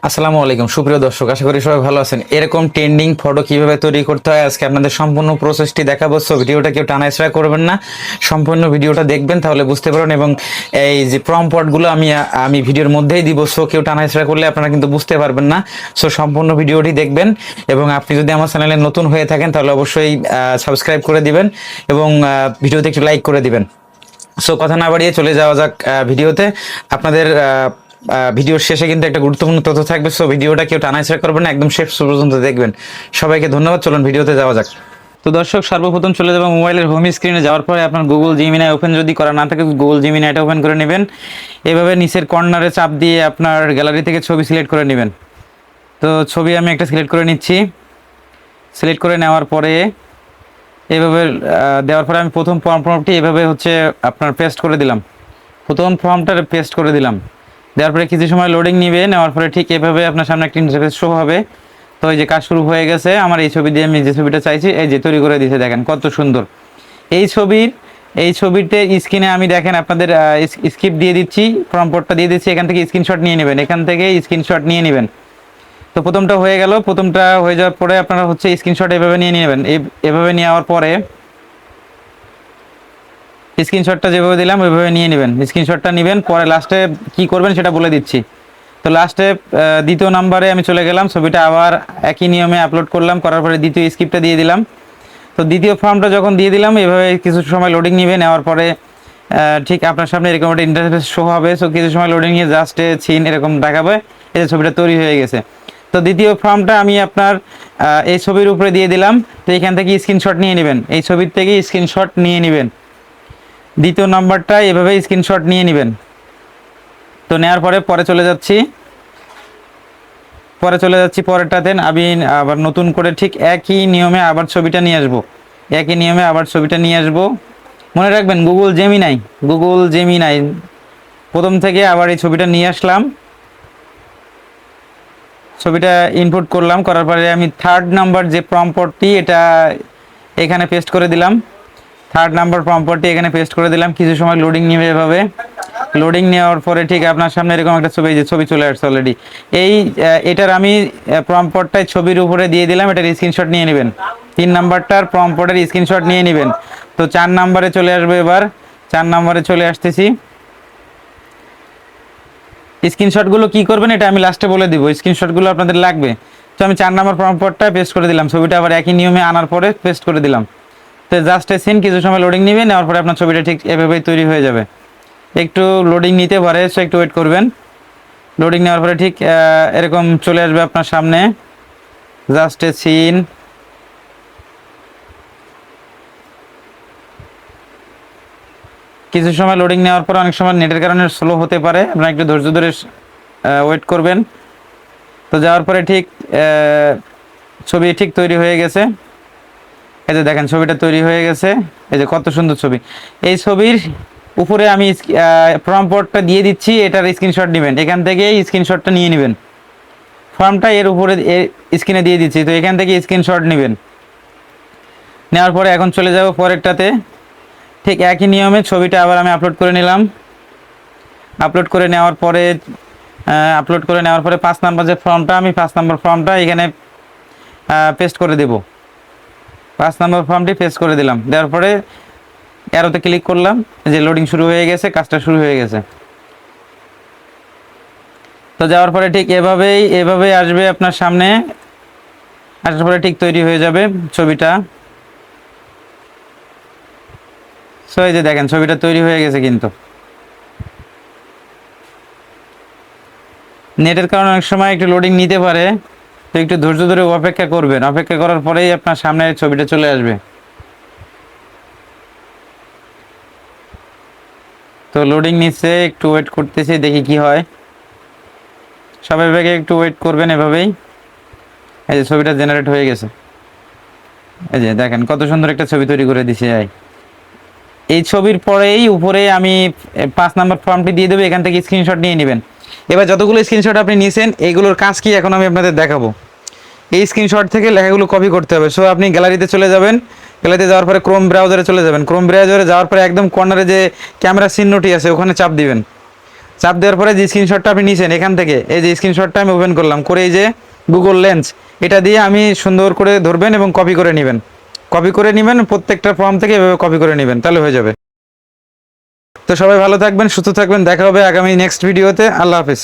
আসসালামু আলাইকুম সুপ্রিয় দর্শক, আশা করি সবাই ভালো আছেন। এরকম ট্রেন্ডিং ফটো কিভাবে তৈরি করতে হয় আজকে আপনাদের সম্পূর্ণ প্রসেসটি দেখাবো। সো ভিডিওটা কেউ টানা স্ট্রা করবেন না, সম্পূর্ণ ভিডিওটা দেখবেন, তাহলে বুঝতে পারবেন। এবং এই যে প্রম্পটগুলো আমি ভিডিওর মধ্যেই দিব, সো কেউ টানা স্ট্রা করলে আপনারা কিন্তু বুঝতে পারবেন না। সো সম্পূর্ণ ভিডিওটি দেখবেন এবং আপনি যদি আমার চ্যানেলে নতুন হয়ে থাকেন তাহলে অবশ্যই সাবস্ক্রাইব করে দিবেন এবং ভিডিওতে একটু লাইক করে দিবেন। সো কথা না বাড়িয়ে চলে যাওয়া যাক ভিডিওতে। আপনাদের ভিডিওর শেষে কিন্তু একটা গুরুত্বপূর্ণ তথ্য থাকবে, সো ভিডিওটা কেউ টানাইছড়া করবেন না, একদম শেষ পর্যন্ত দেখবেন। সবাইকে ধন্যবাদ, চলুন ভিডিওতে যাওয়া যাক। তো দর্শক, সর্বপ্রথম চলে যাবো মোবাইলের হোম স্ক্রিনে। যাওয়ার পরে আপনার গুগল জিমিনাই ওপেন যদি করা না থাকে, গুগল জিমিনাইটা ওপেন করে নেবেন। এভাবে নিচের কর্নারে চাপ দিয়ে আপনার গ্যালারি থেকে ছবি সিলেক্ট করে নেবেন। তো ছবি আমি একটা সিলেক্ট করে নিচ্ছি। সিলেক্ট করে নেওয়ার পরে এভাবে দেওয়ার পরে আমি প্রথম ফর্মটি এভাবে আপনার পেস্ট করে দিলাম। প্রথম ফর্মটা পেস্ট করে দিলাম। দেওয়ার পরে কিছু সময় লোডিং নিবে, নেওয়ার পরে ঠিক এভাবে আপনার সামনে একটা ইন্টারফেস শো হবে। তো এই যে কাজ শুরু হয়ে গেছে আমার এই ছবি দিয়ে। আমি যে ছবিটা চাইছি এই যে তৈরি করে দিয়েছে, দেখেন কত সুন্দর এই ছবিতে স্ক্রিনে আমি দেখেন আপনাদের স্ক্রিপ্ট দিয়ে দিচ্ছি, প্রম্পটটা দিয়ে দিচ্ছি। এখান থেকে স্ক্রিনশট নিয়ে নেবেন, এখান থেকে স্ক্রিনশট নিয়ে নেবেন। তো প্রথমটা হয়ে গেল। প্রথমটা হয়ে যাওয়ার পরে আপনারা স্ক্রিনশট এভাবে নিয়ে নেবেন। এভাবে নেওয়ার পরে স্ক্রিনশটটা যেভাবে দিলাম ওইভাবে নিয়ে নেবেন। স্ক্রিনশটটা নেবেন, পরে লাস্টে কি করবেন সেটা বলে দিচ্ছি। তো লাস্টে দ্বিতীয় নাম্বারে আমি চলে গেলাম, ছবিটা আবার একই নিয়মে আপলোড করলাম। করার পরে দ্বিতীয় স্ক্রিপ্টটা দিয়ে দিলাম। তো দ্বিতীয় ফর্মটা যখন দিয়ে দিলাম, এভাবে কিছু সময় লোডিং নেবে। নেওয়ার পরে ঠিক আপনার সামনে এরকম একটা ইন্টারফেস শো হবে। সো কিছু সময় লোডিং নিয়ে জাস্ট সিন এরকম দেখাবে, এই যে ছবিটা তৈরি হয়ে গেছে। তো দ্বিতীয় ফর্মটা আমি আপনার এই ছবির উপরে দিয়ে দিলাম। তো এখান থেকে স্ক্রিনশট নিয়ে নেবেন, এই ছবির থেকে স্ক্রিনশট নিয়ে নেবেন। দ্বিতীয় নাম্বারটা এভাবে স্ক্রিনশট নিয়ে নেবেন। তো নেওয়ার পরে চলে যাচ্ছি পরেরটাতে। আমি আবার নতুন করে ঠিক একই নিয়মে আবার ছবিটা নিয়ে আসবো। মনে রাখবেন গুগল জেমিনাই প্রথম থেকে আবার এই ছবিটা নিয়ে আসলাম। ছবিটা ইনপুট করলাম, করার পরে আমি থার্ড নাম্বার যে প্রম্পটটি এটা এখানে পেস্ট করে দিলাম। থার্ড নাম্বার প্রম্পটটি এখানে পেস্ট করে দিলাম। কিছু সময় লোডিং নেবে। এভাবে লোডিং নেওয়ার পরে ঠিক আপনার সামনে এরকম একটা ছবি চলে আসছে অলরেডি। এটার আমি প্রম্পটটাই ছবির উপরে দিয়ে দিলাম, এটার স্ক্রিনশট নিয়ে নেবেন। 3 নাম্বারটার প্রম্পটের স্ক্রিনশট নিয়ে নেবেন। তো 4 নাম্বারে চলে আসবে। এবার 4 নাম্বারে চলে আসতেছি। স্ক্রিনশটগুলো কি করবেন এটা আমি লাস্টে বলে দিব, স্ক্রিনশটগুলো আপনাদের লাগবে। তো আমি 4 নাম্বার প্রম্পটটা পেস্ট করে দিলাম, ছবিটা আবার একই নিয়মে আনার পরে পেস্ট করে দিলাম। তো জাস্ট সিন কিছু সময় লোডিং নেবে, নেওয়ার পরে আপনার ছবিটা ঠিক এভাবেই তৈরি হয়ে যাবে। একটু লোডিং নিতে পারে, সো একটু ওয়েট করবেন। লোডিং নেওয়ার পরে ঠিক এরকম চলে আসবে আপনার সামনে জাস্ট সিন। কিছু সময় লোডিং নেওয়ার পর অনেক সময় নেটের কারণে স্লো হতে পারে, আপনারা একটু ধৈর্য ধরে ওয়েট করবেন। তো যাওয়ার পরে ঠিক ছবি ঠিক তৈরি হয়ে গেছে। এই যে দেখেন ছবিটা তৈরি হয়ে গেছে, এই যে কত সুন্দর ছবি। এই ছবির উপরে আমি প্রম্পটটা দিয়ে দিচ্ছি, এটার স্ক্রিনশট নেবেন। এখান থেকে স্ক্রিনশটটা নিয়ে নেবেন। ফর্মটা এর উপরে স্ক্রিনে দিয়ে দিচ্ছি, তো এখান থেকে স্ক্রিনশট নেবেন। নেওয়ার পরে এখন চলে যাব পরেরটাতে। ঠিক একই নিয়মে ছবিটা আবার আমি আপলোড করে নিলাম। আপলোড করে নেওয়ার পরে 5 নাম্বার যে ফর্মটা, আমি 5 নাম্বার ফর্মটা এখানে পেস্ট করে দেব। 5 নাম্বার ফর্মটি পেস্ট করে দিলাম। দেওয়ার পরে অ্যারোতে ক্লিক করলাম, যে লোডিং শুরু হয়ে গেছে, কাজটা শুরু হয়ে গেছে। তো যাওয়ার পরে ঠিক এভাবেই আসবে আপনার সামনে। আসার পরে ঠিক তৈরি হয়ে যাবে ছবিটা। সো এই যে দেখেন ছবিটা তৈরি হয়ে গেছে। কিন্তু নেটের কারণে অনেক সময় একটু লোডিং নিতে পারে, তো একটু ধৈর্য ধরে অপেক্ষা করবেন। অপেক্ষা করার পরেই আপনার সামনে ছবিটা চলে আসবে। তো লোডিং নিচ্ছে, একটু ওয়েট করতেছি, দেখি কি হয়। সবাই একটু ওয়েট করবেন এভাবেই। এই যে ছবিটা জেনারেট হয়ে গেছে, এই যে দেখেন কত সুন্দর একটা ছবি তৈরি করে দিছে। এই ছবির পরেই উপরে আমি 5 নাম্বার ফর্মটি দিয়ে দেবো, এখান থেকে স্ক্রিনশট নিয়ে নেবেন। এবার যতগুলো স্ক্রিনশট আপনি নিয়েছেন এইগুলোর কাজ কি এখন আমি আপনাদের দেখাবো। এই স্ক্রিনশট থেকে লেখাগুলো কপি করতে হবে। সো আপনি গ্যালারিতে চলে যাবেন। গ্যালারিতে যাওয়ার পরে ক্রোম ব্রাউজারে চলে যাবেন। ক্রোম ব্রাউজারে যাওয়ার পরে একদম কর্নারে যে ক্যামেরা চিহ্নটি আছে ওখানে চাপ দিবেন। চাপ দেওয়ার পরে যে স্ক্রিনশটটা আপনি নিছেন এখান থেকে, এই যে স্ক্রিনশটটা আমি ওপেন করলাম করে, এই যে গুগল লেন্স, এটা দিয়ে আমি সুন্দর করে ধরবেন এবং কপি করে নেবেন। কপি করে নেবেন প্রত্যেকটা ফর্ম থেকে এভাবে কপি করে নেবেন, তাহলে হয়ে যাবে। তো সবাই ভালো থাকবেন, সুস্থ থাকবেন, দেখা হবে আগামী নেক্সট ভিডিওতে। আল্লাহ হাফিজ।